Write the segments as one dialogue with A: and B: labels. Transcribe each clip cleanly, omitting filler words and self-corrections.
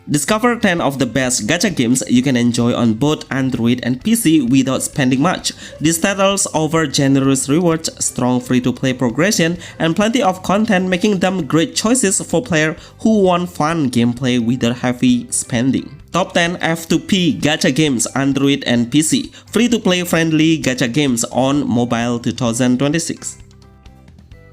A: Discover 10 of the best gacha games you can enjoy on both Android and PC without spending much. These titles offer generous rewards, strong free-to-play progression, and plenty of content, making them great choices for players who want fun gameplay without heavy spending. Top 10 F2P Gacha games Android and PC. Free-to-play friendly gacha games on mobile 2026.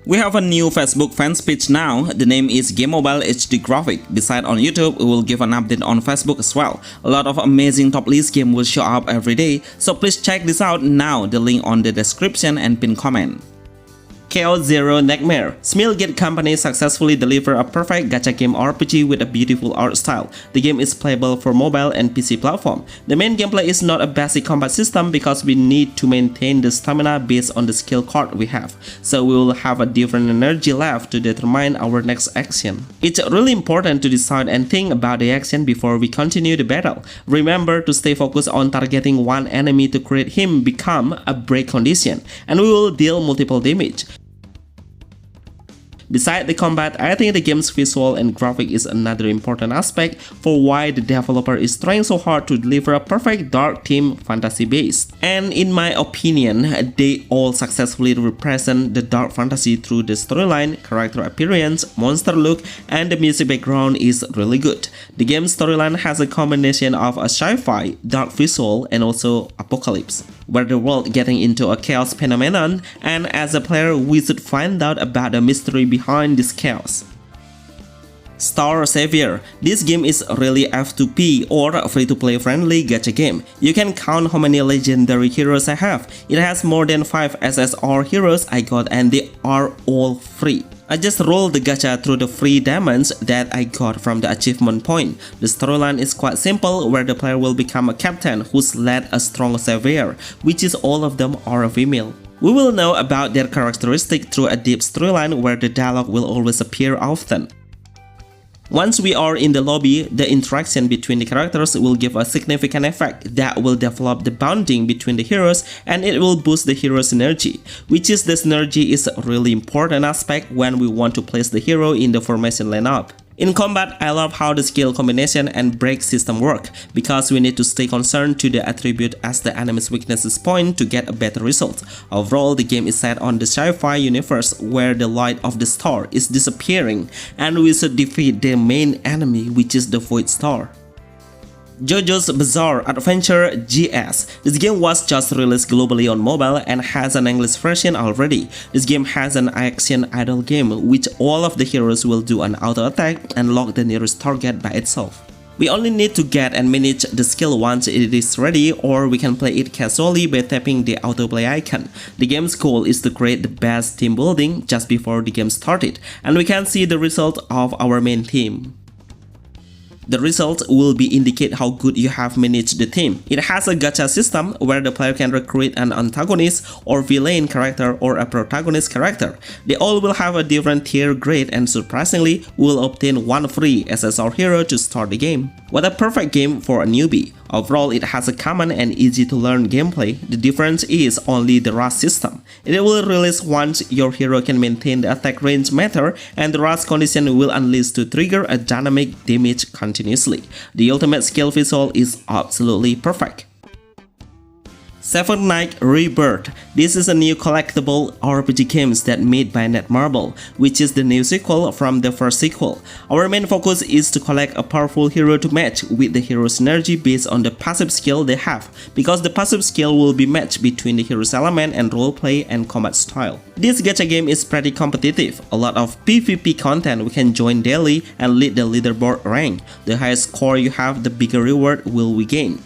A: We have a new Facebook fans page now. The name is GameMobile HDgraphic. Besides on YouTube, we will give an update on Facebook as well. A lot of amazing top list games will show up every day, so please check this out now. The link on the description and pinned comment. Chaos Zero Nightmare. Smilegate Company successfully delivered a perfect gacha game RPG with a beautiful art style. The game is playable for mobile and PC platform. The main gameplay is not a basic combat system because we need to maintain the stamina based on the skill card we have, so we will have a different energy left to determine our next action. It's really important to decide and think about the action before we continue the battle. Remember to stay focused on targeting one enemy to create him become a break condition, and we will deal multiple damage. Besides the combat, I think the game's visual and graphic is another important aspect for why the developer is trying so hard to deliver a perfect dark theme fantasy base. And in my opinion, they all successfully represent the dark fantasy through the storyline, character appearance, monster look, and the music background is really good. The game's storyline has a combination of a sci-fi, dark visual, and also apocalypse, where the world getting into a chaos phenomenon, and as a player we should find out about the mystery behind this chaos. Star Savior. This game is really F2P or a free-to-play friendly gacha game. You can count how many legendary heroes I have. It has more than 5 SSR heroes I got and they are all free. I just rolled the gacha through the free diamonds that I got from the achievement point. The storyline is quite simple, where the player will become a captain who's led a strong savior, which is all of them are female. We will know about their characteristic through a deep storyline where the dialogue will always appear often. Once we are in the lobby, the interaction between the characters will give a significant effect that will develop the bonding between the heroes, and it will boost the hero's synergy, which is the synergy is a really important aspect when we want to place the hero in the formation lineup. In combat, I love how the skill combination and break system work, because we need to stay concerned to the attribute as the enemy's weaknesses point to get a better result. Overall, the game is set on the sci-fi universe where the light of the star is disappearing and we should defeat the main enemy, which is the Void Star. JoJo's Bizarre Adventure GS. This game was just released globally on mobile and has an English version already. This game has an action idle game, which all of the heroes will do an auto attack and lock the nearest target by itself. We only need to get and manage the skill once it is ready, or we can play it casually by tapping the autoplay icon. The game's goal is to create the best team building just before the game started, and we can see the result of our main team. The result will be indicate how good you have managed the team. It has a gacha system where the player can recruit an antagonist or villain character or a protagonist character. They all will have a different tier grade, and surprisingly will obtain one free SSR hero to start the game. What a perfect game for a newbie. Overall, it has a common and easy to learn gameplay. The difference is only the rush system. It will release once your hero can maintain the attack range meter, and the rush condition will unleash to trigger a dynamic damage continuously. The ultimate skill visual is absolutely perfect. Seven Knight Rebirth. This is a new collectible RPG game that made by Netmarble, which is the new sequel from the first sequel. Our main focus is to collect a powerful hero to match with the hero's synergy based on the passive skill they have, because the passive skill will be matched between the hero's element and roleplay and combat style. This gacha game is pretty competitive. A lot of PvP content we can join daily and lead the leaderboard rank. The higher score you have, the bigger reward will we gain.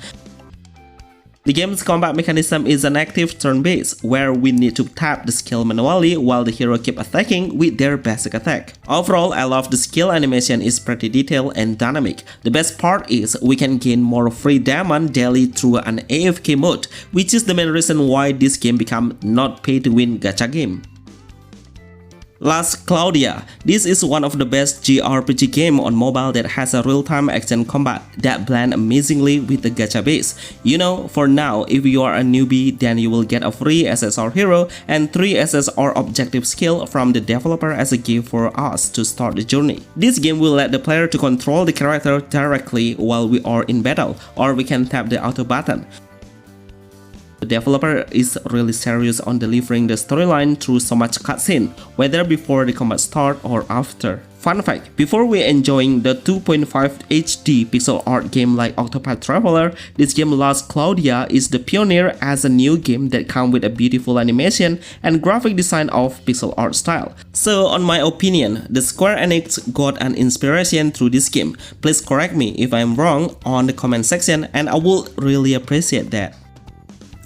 A: The game's combat mechanism is an active turn-based, where we need to tap the skill manually while the hero keep attacking with their basic attack. Overall, I love the skill animation is pretty detailed and dynamic. The best part is we can gain more free diamond daily through an AFK mode, which is the main reason why this game become not pay-to-win gacha game. Last Claudia. This is one of the best JRPG game on mobile that has a real-time action combat that blend amazingly with the gacha base. You know, for now, if you are a newbie, then you will get a free SSR hero and 3 SSR objective skill from the developer as a gift for us to start the journey. This game will let the player to control the character directly while we are in battle, or we can tap the auto button. The developer is really serious on delivering the storyline through so much cutscene, whether before the combat start or after. Fun fact, before we enjoying the 2.5 HD pixel art game like Octopath Traveler, this game Last Claudia is the pioneer as a new game that comes with a beautiful animation and graphic design of pixel art style. So on my opinion, the Square Enix got an inspiration through this game. Please correct me if I'm wrong on the comment section and I would really appreciate that.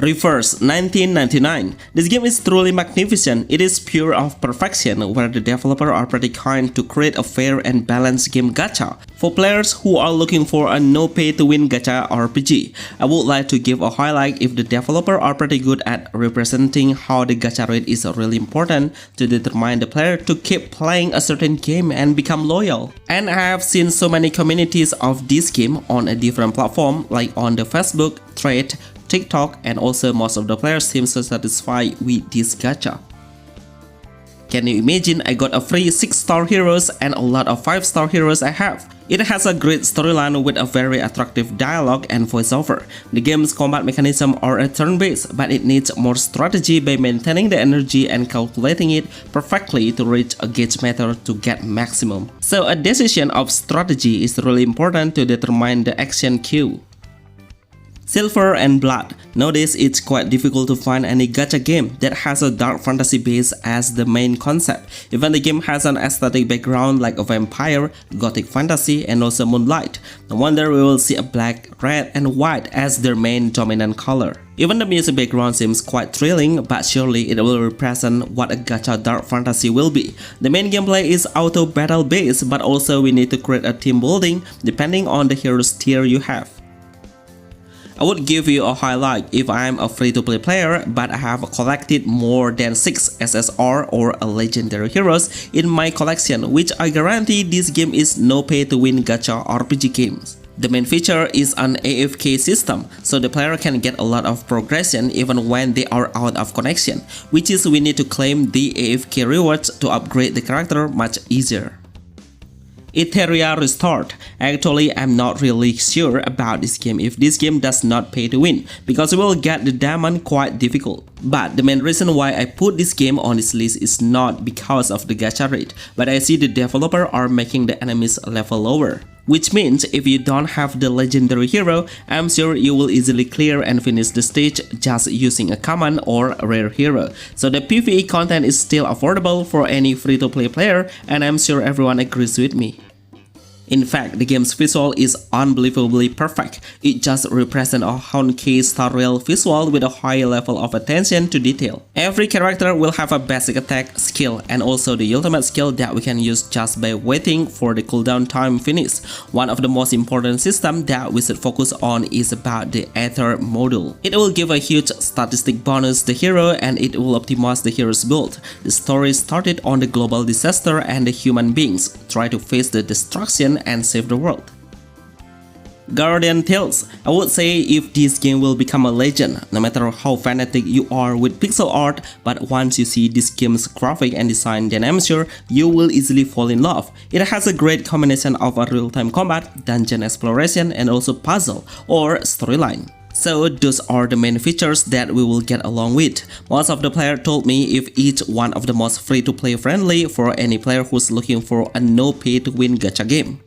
A: Reverse 1999. This game is truly magnificent. It is pure of perfection, where the developer are pretty kind to create a fair and balanced game gacha. For players who are looking for a no pay to win gacha RPG, I would like to give a highlight if the developer are pretty good at representing how the gacha rate is really important to determine the player to keep playing a certain game and become loyal. And I have seen so many communities of this game on a different platform like on the Facebook, Thread, TikTok, and also most of the players seem so satisfied with this gacha. Can you imagine I got a free 6-star heroes and a lot of 5-star heroes I have? It has a great storyline with a very attractive dialogue and voiceover. The game's combat mechanism are a turn-based, but it needs more strategy by maintaining the energy and calculating it perfectly to reach a gauge meter to get maximum. So a decision of strategy is really important to determine the action queue. Silver and Blood. Nowadays, it's quite difficult to find any gacha game that has a dark fantasy base as the main concept. Even the game has an aesthetic background like a vampire, gothic fantasy, and also moonlight. No wonder we will see a black, red, and white as their main dominant color. Even the music background seems quite thrilling, but surely it will represent what a gacha dark fantasy will be. The main gameplay is auto battle based, but also we need to create a team building depending on the hero's tier you have. I would give you a highlight if I am a free-to-play player, but I have collected more than 6 SSR or a legendary heroes in my collection, which I guarantee this game is no pay-to-win gacha RPG games. The main feature is an AFK system, so the player can get a lot of progression even when they are out of connection, which is we need to claim the AFK rewards to upgrade the character much easier. Etheria Restored. Actually, I'm not really sure about this game if this game does not pay to win, because we will get the diamond quite difficult. But the main reason why I put this game on this list is not because of the gacha rate, but I see the developer are making the enemies level lower. Which means if you don't have the legendary hero, I'm sure you will easily clear and finish the stage just using a common or rare hero. So the PvE content is still affordable for any free-to-play player, and I'm sure everyone agrees with me. In fact, the game's visual is unbelievably perfect. It just represents a Honkai Star Rail visual with a high level of attention to detail. Every character will have a basic attack skill and also the ultimate skill that we can use just by waiting for the cooldown time finish. One of the most important systems that we should focus on is about the Aether module. It will give a huge statistic bonus to the hero and it will optimize the hero's build. The story started on the global disaster and the human beings try to face the destruction and save the world. Guardian Tales. I would say if this game will become a legend, no matter how fanatic you are with pixel art, but once you see this game's graphic and design, then I'm sure you will easily fall in love. It has a great combination of a real-time combat, dungeon exploration, and also puzzle or storyline. So those are the main features that we will get along with. Most of the players told me if each one of the most free-to-play friendly for any player who's looking for a no pay-to-win gacha game.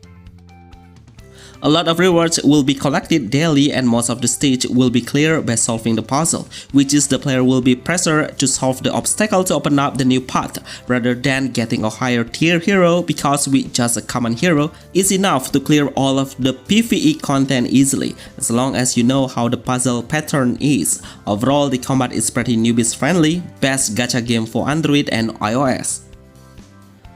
A: A lot of rewards will be collected daily and most of the stage will be clear by solving the puzzle, which is the player will be pressured to solve the obstacle to open up the new path, rather than getting a higher tier hero, because with just a common hero, it's enough to clear all of the PvE content easily, as long as you know how the puzzle pattern is. Overall, the combat is pretty newbies friendly, best gacha game for Android and iOS.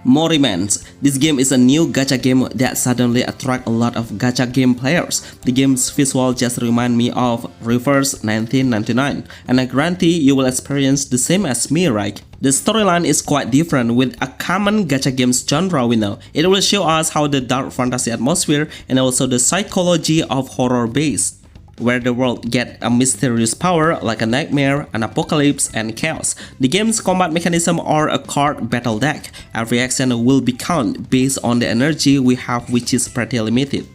A: Morimans. This game is a new gacha game that suddenly attracts a lot of gacha game players. The game's visual just remind me of Reverse 1999, and I guarantee you will experience the same as me, right? The storyline is quite different with a common gacha games genre we know. It will show us how the dark fantasy atmosphere and also the psychology of horror base, where the world get a mysterious power like a nightmare, an apocalypse, and chaos. The game's combat mechanism are a card battle deck. Every action will be counted based on the energy we have, which is pretty limited.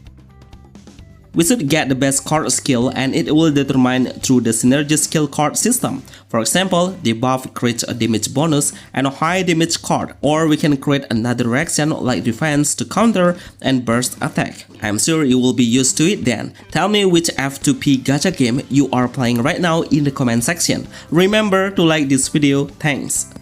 A: We should get the best card skill and it will determine through the synergy skill card system. For example, debuff creates a damage bonus and a high damage card, or we can create another reaction like defense to counter and burst attack. I'm sure you will be used to it then. Tell me which F2P gacha game you are playing right now in the comment section. Remember to like this video. Thanks.